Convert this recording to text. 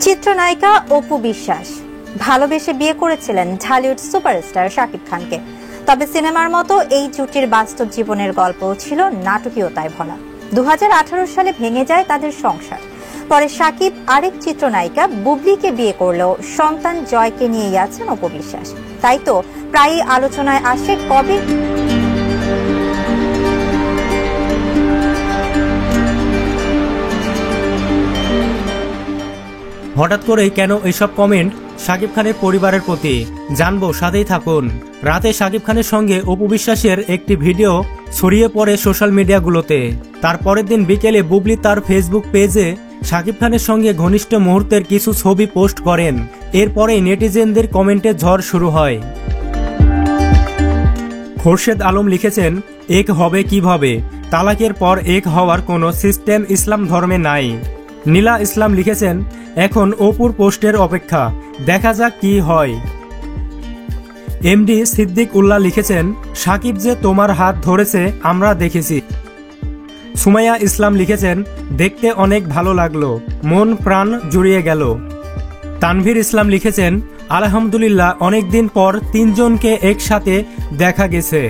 চিত্রনায়িকা অপু বিশ্বাস ভালোবেসে বিয়ে করেছিলেন ঢালিউড সুপারস্টার শাকিব খানকে। তবে সিনেমার মতো এই জুটির বাস্তব জীবনের গল্প ছিল নাটকীয়তায় ভরা। 2018 সালে ভেঙে যায় তাদের সংসার। পরে শাকিব আরেক চিত্রনায়িকা বুবলিকে বিয়ে করলেও সন্তান জয়কে নিয়েই আছেন অপু বিশ্বাস। তাই তো প্রায়ই আলোচনায় আসে কবে হঠাৎ করেই কেন এসব কমেন্ট শাকিব খানের পরিবারের প্রতি, জানবো, সাথেই থাকুন। রাতে শাকিব খানের সঙ্গে অপু বিশ্বাসের একটি ভিডিও ছড়িয়ে পড়ে সোশ্যাল মিডিয়াগুলোতে। তার পরের দিন বিকেলে বুবলি তার ফেসবুক পেজে শাকিব খানের সঙ্গে ঘনিষ্ঠ মুহূর্তের কিছু ছবি পোস্ট করেন। এরপরেই নেটিজেনদের কমেন্টের ঝড় শুরু হয়। খোরশেদ আলম লিখেছেন, এক হবে কিভাবে? তালাকের পর এক হওয়ার কোনো সিস্টেম ইসলাম ধর্মে নাই। নীলা ইসলাম লিখেছেন, এখন অপুর পোস্টের অপেক্ষা, দেখা যাক কি হয়। এমডি সিদ্দিক উল্লাহ লিখেছেন, শাকিব যে তোমার হাত ধরেছে আমরা দেখেছি। সুমাইয়া ইসলাম লিখেছেন, দেখতে অনেক ভালো লাগলো, মন প্রাণ জুড়িয়ে গেল। তানভীর ইসলাম লিখেছেন, আলহামদুলিল্লাহ, অনেকদিন পর তিনজনকে একসাথে দেখা গেছে।